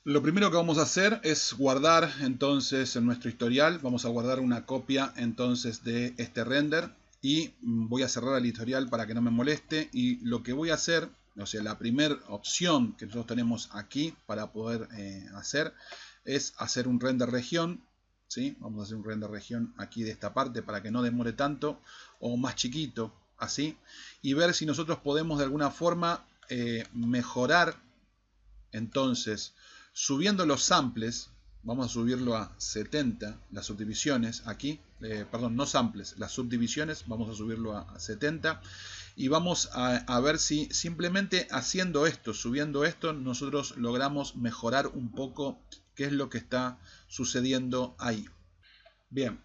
Lo primero que vamos a hacer es guardar entonces en nuestro historial, vamos a guardar una copia entonces de este render y voy a cerrar el historial para que no me moleste, y lo que voy a hacer, o sea, la primera opción que nosotros tenemos aquí para poder hacer es hacer un render región, ¿sí? Vamos a hacer un render región aquí de esta parte para que no demore tanto, o más chiquito, así, y ver si nosotros podemos de alguna forma mejorar entonces, subiendo los samples, vamos a subirlo a 70, las subdivisiones aquí, perdón, no samples, las subdivisiones, vamos a subirlo a 70 y vamos a ver si simplemente haciendo esto, subiendo esto, nosotros logramos mejorar un poco qué es lo que está sucediendo ahí. Bien,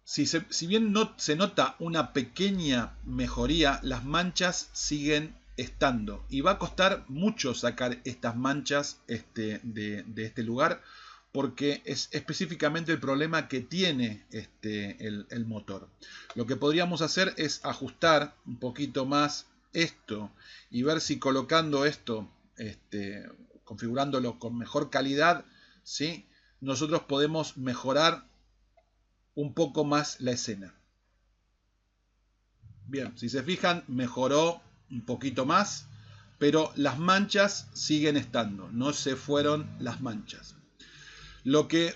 si bien no se nota una pequeña mejoría, las manchas siguen estando. Y va a costar mucho sacar estas manchas de este lugar, porque es específicamente el problema que tiene el motor. Lo que podríamos hacer es ajustar un poquito más esto y ver si colocando esto, configurándolo con mejor calidad, ¿sí? Nosotros podemos mejorar un poco más la escena. Bien, si se fijan, mejoró un poquito más, pero las manchas siguen estando, no se fueron las manchas. Lo que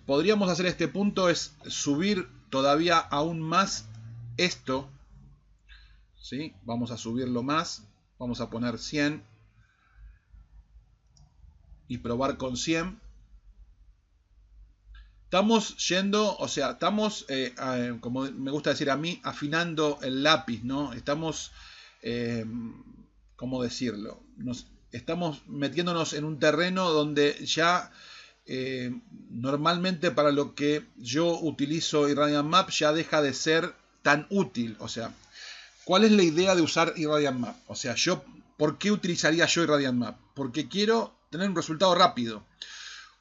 podríamos hacer a este punto es subir todavía aún más esto, ¿sí? Vamos a subirlo más, vamos a poner 100 y probar con 100. Estamos yendo, o sea, estamos, como me gusta decir a mí, afinando el lápiz, ¿no? Estamos, eh, ¿cómo decirlo? Estamos metiéndonos en un terreno donde ya normalmente para lo que yo utilizo Irradiant Map ya deja de ser tan útil. O sea, ¿cuál es la idea de usar Irradiant Map? O sea, ¿por qué utilizaría yo Irradiant Map? Porque quiero tener un resultado rápido.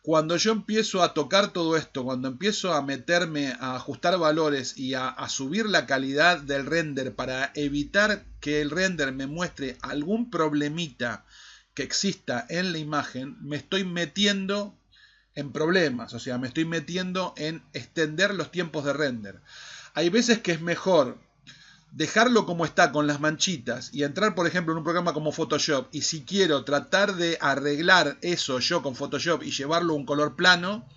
Cuando yo empiezo a tocar todo esto, cuando empiezo a meterme a ajustar valores y a subir la calidad del render para evitar que el render me muestre algún problemita que exista en la imagen, me estoy metiendo en problemas, o sea, me estoy metiendo en extender los tiempos de render. Hay veces que es mejor dejarlo como está con las manchitas y entrar, por ejemplo, en un programa como Photoshop, y si quiero tratar de arreglar eso yo con Photoshop y llevarlo a un color plano,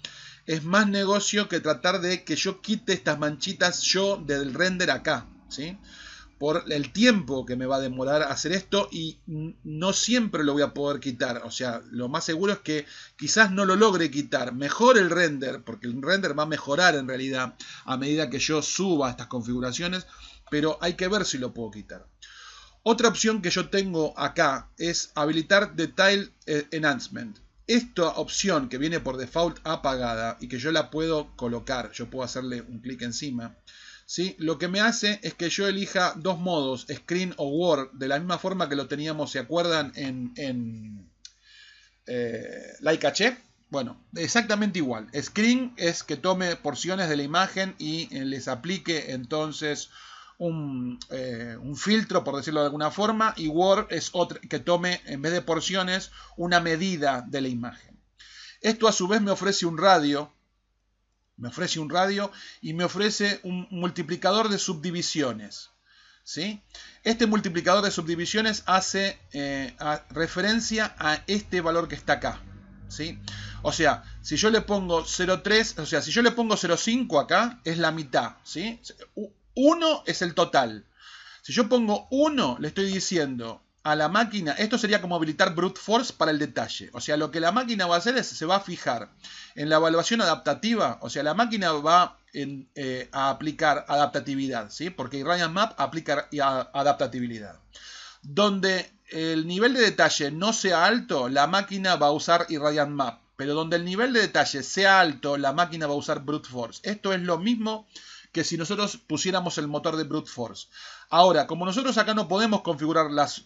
es más negocio que tratar de que yo quite estas manchitas yo del render acá, ¿sí? Por el tiempo que me va a demorar hacer esto, y no siempre lo voy a poder quitar. O sea, lo más seguro es que quizás no lo logre quitar. Mejor el render, porque el render va a mejorar en realidad a medida que yo suba estas configuraciones, pero hay que ver si lo puedo quitar. Otra opción que yo tengo acá es habilitar Detail Enhancement. Esta opción que viene por default apagada y que yo la puedo colocar, yo puedo hacerle un clic encima, ¿sí? Lo que me hace es que yo elija dos modos, Screen o Word, de la misma forma que lo teníamos, ¿se acuerdan? En Like. Bueno, exactamente igual. Screen es que tome porciones de la imagen y les aplique entonces un filtro, por decirlo de alguna forma, y Word es otro, que tome, en vez de porciones, una medida de la imagen. Esto a su vez me ofrece un radio, y me ofrece un multiplicador de subdivisiones, ¿sí? Este multiplicador de subdivisiones hace referencia a este valor que está acá, ¿sí? O sea, si yo le pongo 0,3, o sea, si yo le pongo 0,5 acá, es la mitad, ¿sí? 1 es el total. Si yo pongo 1, le estoy diciendo a la máquina, esto sería como habilitar brute force para el detalle. O sea, lo que la máquina va a hacer es, se va a fijar en la evaluación adaptativa. O sea, la máquina va a aplicar adaptatividad, ¿sí? Porque Irradiant Map aplica adaptabilidad. Donde el nivel de detalle no sea alto, la máquina va a usar Irradiant Map. Pero donde el nivel de detalle sea alto, la máquina va a usar brute force. Esto es lo mismo que si nosotros pusiéramos el motor de brute force. Ahora, como nosotros acá no podemos configurar las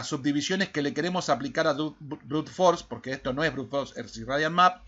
subdivisiones que le queremos aplicar a brute force, porque esto no es brute force, es Irradiant Map,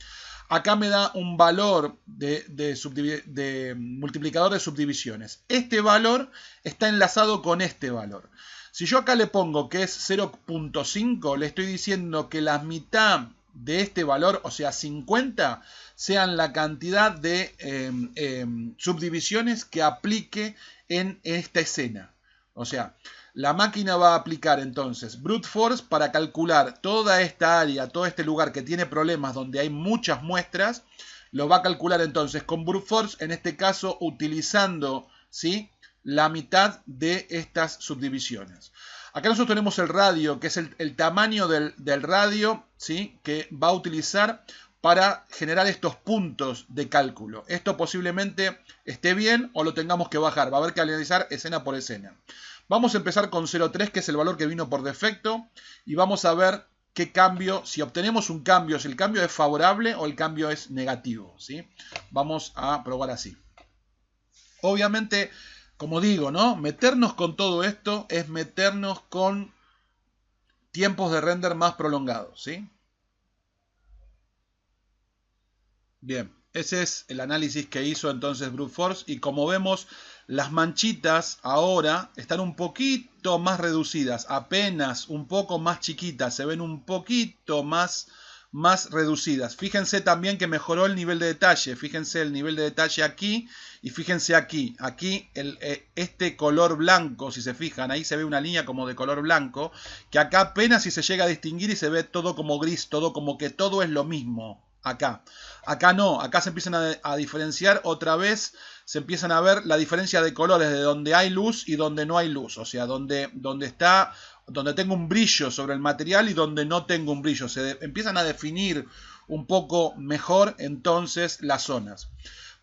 acá me da un valor de multiplicador de subdivisiones. Este valor está enlazado con este valor. Si yo acá le pongo que es 0,5, le estoy diciendo que la mitad de este valor, o sea 50, sean la cantidad de subdivisiones que aplique en esta escena. O sea, la máquina va a aplicar entonces brute force para calcular toda esta área, todo este lugar que tiene problemas donde hay muchas muestras. Lo va a calcular entonces con brute force, en este caso utilizando, ¿sí?, la mitad de estas subdivisiones. Acá nosotros tenemos el radio, que es el tamaño del radio, ¿sí?, que va a utilizar para generar estos puntos de cálculo. Esto posiblemente esté bien o lo tengamos que bajar. Va a haber que analizar escena por escena. Vamos a empezar con 0,3, que es el valor que vino por defecto, y vamos a ver qué cambio, si obtenemos un cambio, si el cambio es favorable o el cambio es negativo, ¿sí? Vamos a probar así. Obviamente, como digo, ¿no?, meternos con todo esto es meternos con tiempos de render más prolongados, ¿sí? Bien, ese es el análisis que hizo entonces Brute Force, y como vemos, las manchitas ahora están un poquito más reducidas, apenas un poco más chiquitas, se ven un poquito más reducidas. Fíjense también que mejoró el nivel de detalle, fíjense el nivel de detalle aquí y fíjense aquí. Aquí este color blanco, si se fijan, ahí se ve una línea como de color blanco, que acá apenas si se llega a distinguir y se ve todo como gris, todo como que todo es lo mismo. Acá no, acá se empiezan a diferenciar otra vez, se empiezan a ver la diferencia de colores de donde hay luz y donde no hay luz, o sea, donde tengo un brillo sobre el material y donde no tengo un brillo, se empiezan a definir un poco mejor entonces las zonas.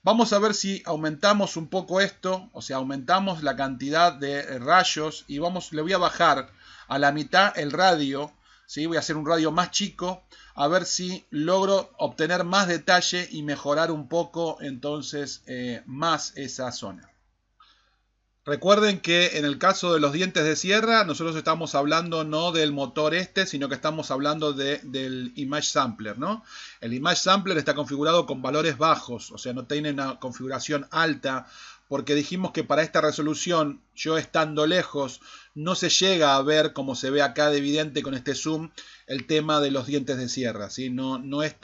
Vamos a ver si aumentamos un poco esto, o sea, aumentamos la cantidad de rayos y le voy a bajar a la mitad el radio, ¿sí? Voy a hacer un radio más chico, a ver si logro obtener más detalle y mejorar un poco entonces más esa zona. Recuerden que en el caso de los dientes de sierra, nosotros estamos hablando no del motor sino que estamos hablando del Image Sampler, ¿no? El Image Sampler está configurado con valores bajos, o sea, no tiene una configuración alta, porque dijimos que para esta resolución, yo estando lejos, no se llega a ver, como se ve acá de evidente con este zoom, el tema de los dientes de sierra, ¿sí? No es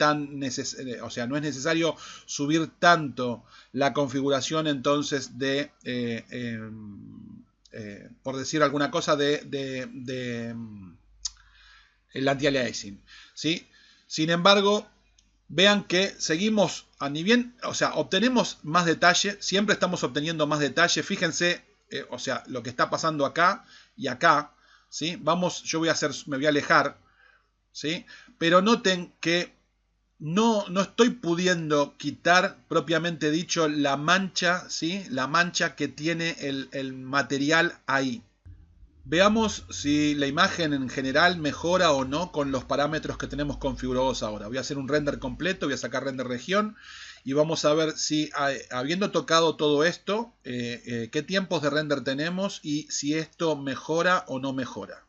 o sea, no es necesario subir tanto la configuración entonces de, por decir alguna cosa, el anti-aliasing, ¿sí? Sin embargo, vean que seguimos a nivel, o sea, obtenemos más detalle, siempre estamos obteniendo más detalle. Fíjense, o sea, lo que está pasando acá y acá, ¿sí? Vamos, me voy a alejar, ¿sí? Pero noten que no estoy pudiendo quitar propiamente dicho la mancha, ¿sí? La mancha que tiene el material ahí. Veamos si la imagen en general mejora o no con los parámetros que tenemos configurados ahora. Voy a hacer un render completo, voy a sacar render región y vamos a ver si, habiendo tocado todo esto, qué tiempos de render tenemos y si esto mejora o no mejora,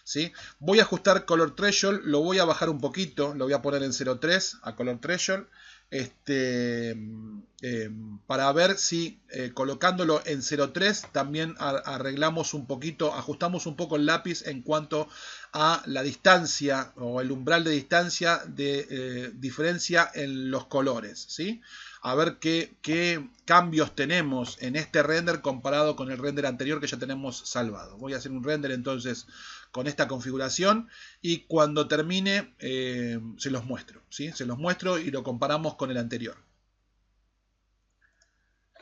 ¿sí? Voy a ajustar Color Threshold, lo voy a bajar un poquito, lo voy a poner en 0.3 a Color Threshold, para ver si colocándolo en 0.3 también arreglamos un poquito, ajustamos un poco el lápiz en cuanto a la distancia o el umbral de distancia de diferencia en los colores, ¿sí? A ver qué cambios tenemos en este render comparado con el render anterior que ya tenemos salvado. Voy a hacer un render entonces con esta configuración y cuando termine se los muestro, ¿sí? Se los muestro y lo comparamos con el anterior.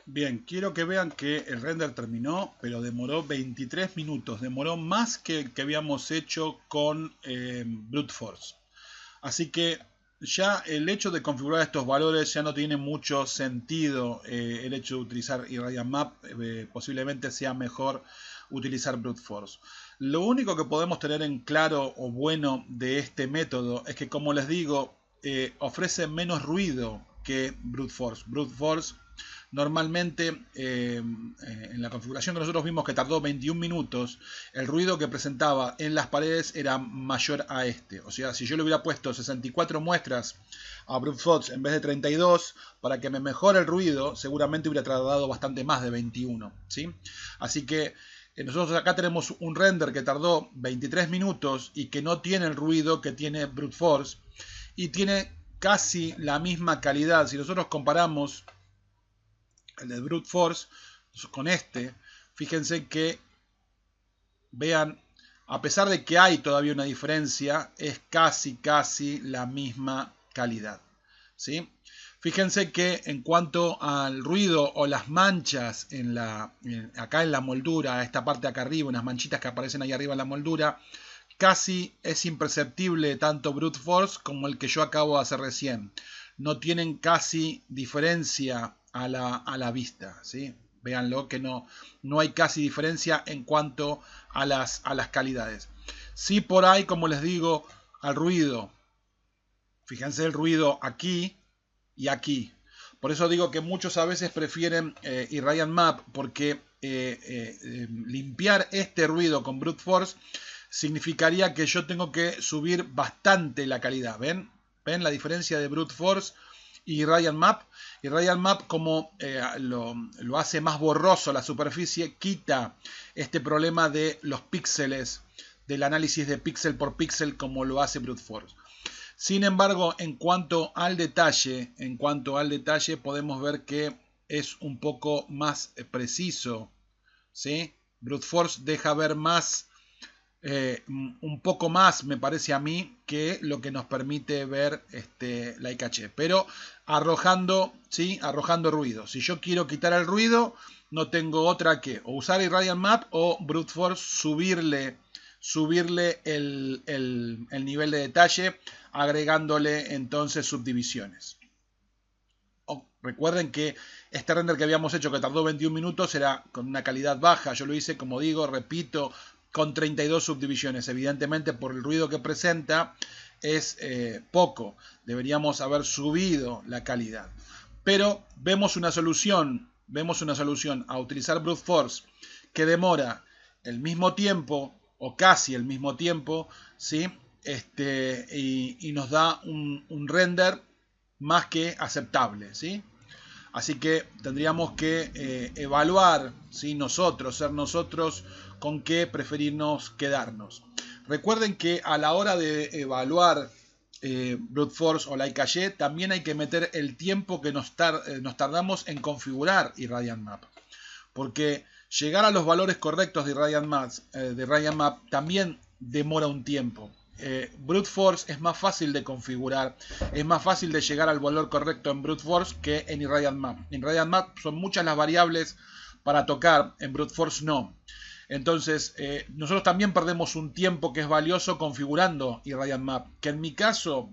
Bien, quiero que vean que el render terminó, pero demoró 23 minutos. Demoró más que el que habíamos hecho con Brute Force. Así que ya el hecho de configurar estos valores ya no tiene mucho sentido. El hecho de utilizar Irradiant Map posiblemente sea mejor utilizar Brute Force. Lo único que podemos tener en claro o bueno de este método es que, como les digo, ofrece menos ruido que Brute Force. Brute Force normalmente en la configuración que nosotros vimos, que tardó 21 minutos, el ruido que presentaba en las paredes era mayor a este. O sea, si yo le hubiera puesto 64 muestras a Brute Force en vez de 32, para que me mejore el ruido, seguramente hubiera tardado bastante más de 21, ¿sí? Así que nosotros acá tenemos un render que tardó 23 minutos y que no tiene el ruido que tiene Brute Force. y tiene casi la misma calidad. Si nosotros comparamos el de Brute Force con este, fíjense que, vean, a pesar de que hay todavía una diferencia, es casi la misma calidad, ¿sí? Fíjense que en cuanto al ruido o las manchas acá en la moldura, esta parte acá arriba, unas manchitas que aparecen ahí arriba en la moldura, casi es imperceptible tanto Brute Force como el que yo acabo de hacer recién. No tienen casi diferencia a la vista, ¿sí? Véanlo que no hay casi diferencia en cuanto a las calidades. Sí, por ahí, como les digo, al ruido. Fíjense el ruido aquí y aquí. Por eso digo que muchos a veces prefieren Irradiant Map, porque limpiar este ruido con Brute Force significaría que yo tengo que subir bastante la calidad. ¿Ven? ¿Ven la diferencia de Brute Force y Irradiant Map? Irradiant Map, como lo hace más borroso la superficie, quita este problema de los píxeles, del análisis de píxel por píxel como lo hace Brute Force. Sin embargo, en cuanto al detalle, podemos ver que es un poco más preciso, ¿sí? Brute Force deja ver más, un poco más, me parece a mí, que lo que nos permite ver Leica H. Pero arrojando, ¿sí? Arrojando ruido. Si yo quiero quitar el ruido, no tengo otra que o usar Irradiant Map o Brute Force, subirle el nivel de detalle, agregándole entonces subdivisiones. Recuerden que este render que habíamos hecho, que tardó 21 minutos, era con una calidad baja. Yo lo hice, como digo, repito, con 32 subdivisiones. Evidentemente, por el ruido que presenta, es poco. Deberíamos haber subido la calidad. Pero vemos una solución a utilizar Brute Force que demora el mismo tiempo, o casi el mismo tiempo, ¿sí? Y nos da un render más que aceptable, ¿sí? Así que tendríamos que evaluar, ¿sí? Ser nosotros con qué preferirnos quedarnos. Recuerden que a la hora de evaluar Brute Force o Leica Y, también hay que meter el tiempo que nos tardamos en configurar Irradiant Map. Porque llegar a los valores correctos de Irradiant Map también demora un tiempo. Brute Force es más fácil de configurar, es más fácil de llegar al valor correcto en Brute Force que en Irradiant Map. En Irradiant Map son muchas las variables para tocar, en Brute Force no. Entonces, nosotros también perdemos un tiempo que es valioso configurando Irradiant Map, que en mi caso,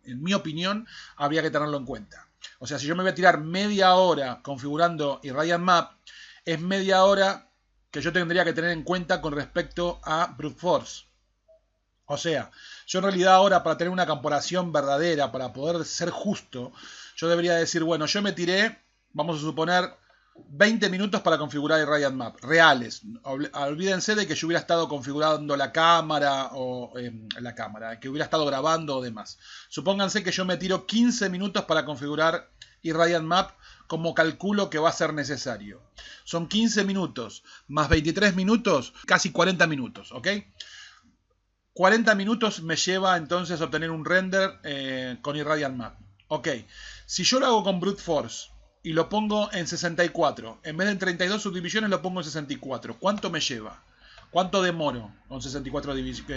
en mi opinión, habría que tenerlo en cuenta. O sea, si yo me voy a tirar media hora configurando Irradiant Map, es media hora que yo tendría que tener en cuenta con respecto a Brute Force. O sea, yo en realidad ahora, para tener una comparación verdadera, para poder ser justo, yo debería decir, bueno, yo me tiré, vamos a suponer, 20 minutos para configurar Irradiant Map, reales. Olvídense de que yo hubiera estado configurando la cámara, que hubiera estado grabando o demás. Supónganse que yo me tiro 15 minutos para configurar Irradiant Map, como calculo que va a ser necesario. Son 15 minutos más 23 minutos, casi 40 minutos, ¿ok? 40 minutos me lleva entonces a obtener un render con Irradiant Map. Ok, si yo lo hago con Brute Force y lo pongo en 64, en vez de en 32 subdivisiones lo pongo en 64, ¿cuánto me lleva? ¿Cuánto demoro con 64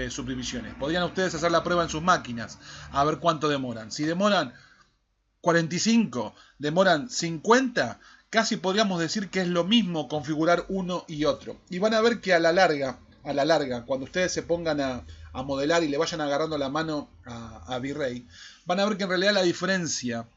subdivisiones? Podrían ustedes hacer la prueba en sus máquinas, a ver cuánto demoran. Si demoran 45, demoran 50, casi podríamos decir que es lo mismo configurar uno y otro. Y van a ver que a la larga, cuando ustedes se pongan a modelar y le vayan agarrando la mano a V-Ray, van a ver que en realidad la diferencia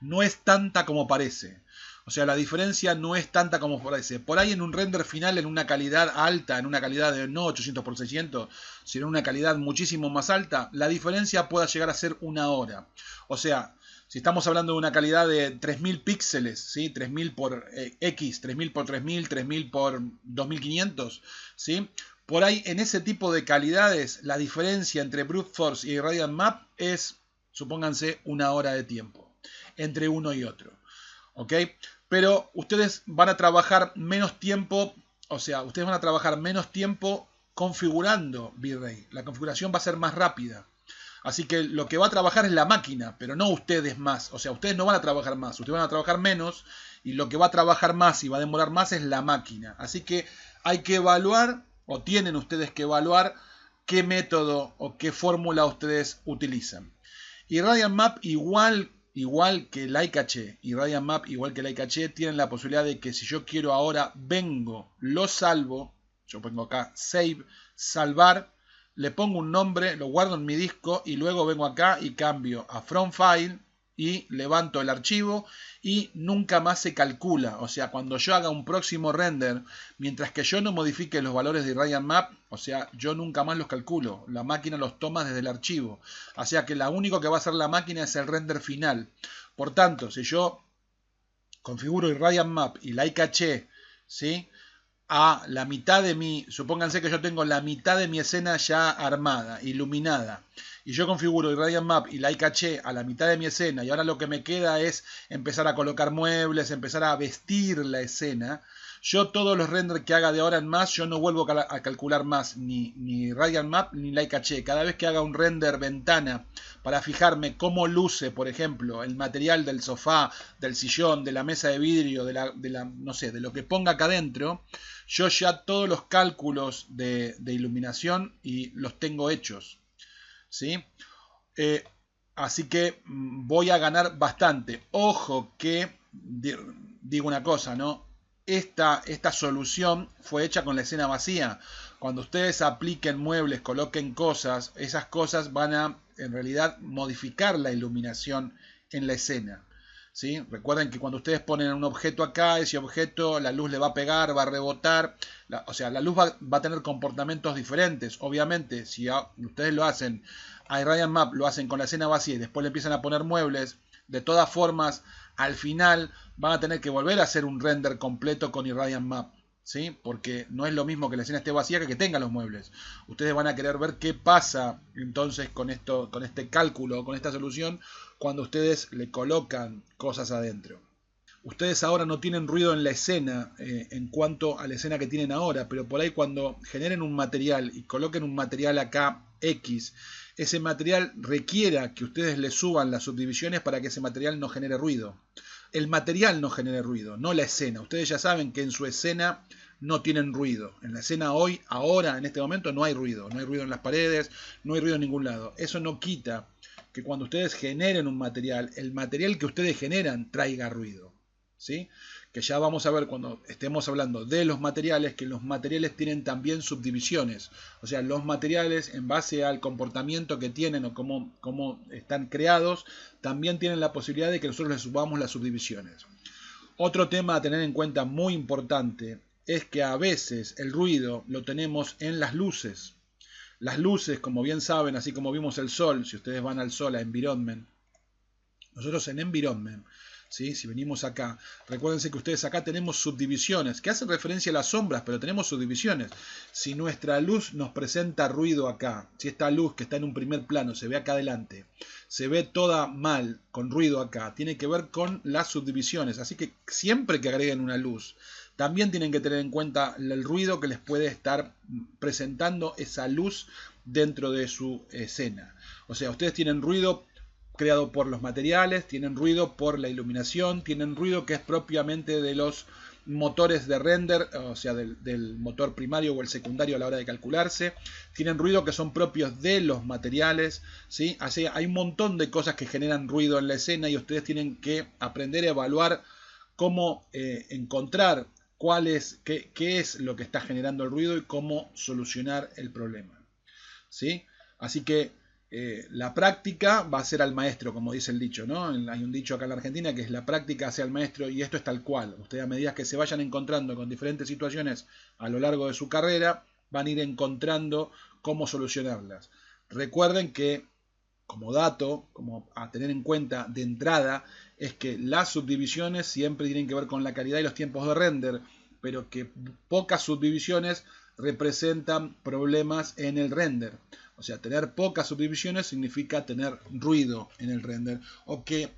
no es tanta como parece. O sea, la diferencia no es tanta como parece. Por ahí en un render final, en una calidad alta, en una calidad de no 800x600, sino en una calidad muchísimo más alta, la diferencia pueda llegar a ser una hora. O sea, si estamos hablando de una calidad de 3000 píxeles, ¿sí? 3000 por X, 3000 por 3000, 3000 por 2500, ¿sí? Por ahí, en ese tipo de calidades, la diferencia entre Brute Force y Irradiant Map es, supónganse, una hora de tiempo entre uno y otro. ¿Ok? Pero ustedes van a trabajar menos tiempo, configurando V-Ray. La configuración va a ser más rápida. Así que lo que va a trabajar es la máquina, pero no ustedes más. O sea, ustedes no van a trabajar más, ustedes van a trabajar menos y lo que va a trabajar más y va a demorar más es la máquina. Así que hay que evaluar, o tienen ustedes que evaluar, qué método o qué fórmula ustedes utilizan. Y Radiant Map igual que Laicache y Radiant Map igual que Laicache tienen la posibilidad de que si yo quiero ahora vengo, lo salvo, yo pongo acá save, salvar, le pongo un nombre, lo guardo en mi disco y luego vengo acá y cambio a From File y levanto el archivo y nunca más se calcula. O sea, cuando yo haga un próximo render, mientras que yo no modifique los valores de Radiant Map, o sea, yo nunca más los calculo. La máquina los toma desde el archivo. O sea que lo único que va a hacer la máquina es el render final. Por tanto, si yo configuro Radiant Map y Laicache, ¿sí?, a la mitad de mi, supónganse que yo tengo la mitad de mi escena ya armada, iluminada, y yo configuro el Radiant Map y Laicache a la mitad de mi escena, y ahora lo que me queda es empezar a colocar muebles, empezar a vestir la escena. Yo todos los renders que haga de ahora en más, yo no vuelvo a calcular más ni Radiant Map ni Laicache. Cada vez que haga un render ventana para fijarme cómo luce, por ejemplo, el material del sofá, del sillón, de la mesa de vidrio, no sé, de lo que ponga acá adentro, yo ya todos los cálculos de iluminación y los tengo hechos, ¿sí? Así que voy a ganar bastante. Ojo que, digo una cosa, ¿no? Esta solución fue hecha con la escena vacía. Cuando ustedes apliquen muebles, coloquen cosas, esas cosas van a, en realidad, modificar la iluminación en la escena. ¿Sí? Recuerden que cuando ustedes ponen un objeto acá, ese objeto, la luz le va a pegar, va a rebotar, o sea, la luz va a tener comportamientos diferentes. Obviamente, si ustedes lo hacen, a Radiant Map lo hacen con la escena vacía y después le empiezan a poner muebles, de todas formas, al final van a tener que volver a hacer un render completo con Radiant Map, ¿sí? Porque no es lo mismo que la escena esté vacía que tenga los muebles. Ustedes van a querer ver qué pasa entonces con este cálculo, con esta solución, cuando ustedes le colocan cosas adentro. Ustedes ahora no tienen ruido en la escena en cuanto a la escena que tienen ahora, pero por ahí cuando generen un material y coloquen un material acá X, ese material requiera que ustedes le suban las subdivisiones para que ese material no genere ruido. El material no genere ruido, no la escena. Ustedes ya saben que en su escena no tienen ruido. En la escena hoy, ahora, en este momento, no hay ruido. No hay ruido en las paredes, no hay ruido en ningún lado. Eso no quita que cuando ustedes generen un material, el material que ustedes generan traiga ruido, ¿sí? Que ya vamos a ver cuando estemos hablando de los materiales, que los materiales tienen también subdivisiones. O sea, los materiales, en base al comportamiento que tienen o cómo están creados, también tienen la posibilidad de que nosotros les subamos las subdivisiones. Otro tema a tener en cuenta muy importante es que a veces el ruido lo tenemos en las luces. Las luces, como bien saben, así como vimos el sol, si ustedes van al sol a Environment, nosotros en Environment, ¿sí? Si venimos acá, recuérdense que ustedes acá tenemos subdivisiones, que hacen referencia a las sombras, pero tenemos subdivisiones. Si nuestra luz nos presenta ruido acá, si esta luz que está en un primer plano se ve acá adelante, se ve toda mal, con ruido acá, tiene que ver con las subdivisiones. Así que siempre que agreguen una luz, también tienen que tener en cuenta el ruido que les puede estar presentando esa luz dentro de su escena. O sea, ustedes tienen ruido creado por los materiales, tienen ruido por la iluminación, tienen ruido que es propiamente de los motores de render, o sea, del motor primario o el secundario a la hora de calcularse, tienen ruido que son propios de los materiales, ¿sí? Así hay un montón de cosas que generan ruido en la escena y ustedes tienen que aprender a evaluar cómo encontrar qué es lo que está generando el ruido y cómo solucionar el problema, ¿sí? Así que la práctica va a ser al maestro, como dice el dicho, ¿no? Hay un dicho acá en la Argentina que es la práctica hace al maestro y esto es tal cual. Ustedes a medida que se vayan encontrando con diferentes situaciones a lo largo de su carrera, van a ir encontrando cómo solucionarlas. Recuerden que, como dato, como a tener en cuenta de entrada, es que las subdivisiones siempre tienen que ver con la calidad y los tiempos de render, pero que pocas subdivisiones representan problemas en el render. O sea, tener pocas subdivisiones significa tener ruido en el render o que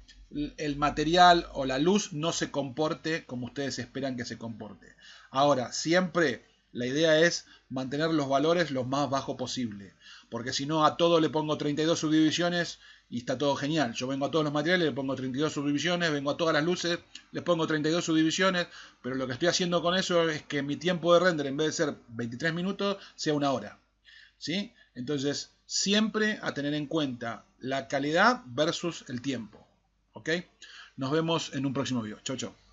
el material o la luz no se comporte como ustedes esperan que se comporte. Ahora, siempre La idea es mantener los valores lo más bajo posible. Porque si no, a todo le pongo 32 subdivisiones y está todo genial. Yo vengo a todos los materiales, le pongo 32 subdivisiones, vengo a todas las luces, les pongo 32 subdivisiones, pero lo que estoy haciendo con eso es que mi tiempo de render, en vez de ser 23 minutos, sea 1 hora. ¿Sí? Entonces, siempre a tener en cuenta la calidad versus el tiempo. ¿Ok? Nos vemos en un próximo video. Chau, chau.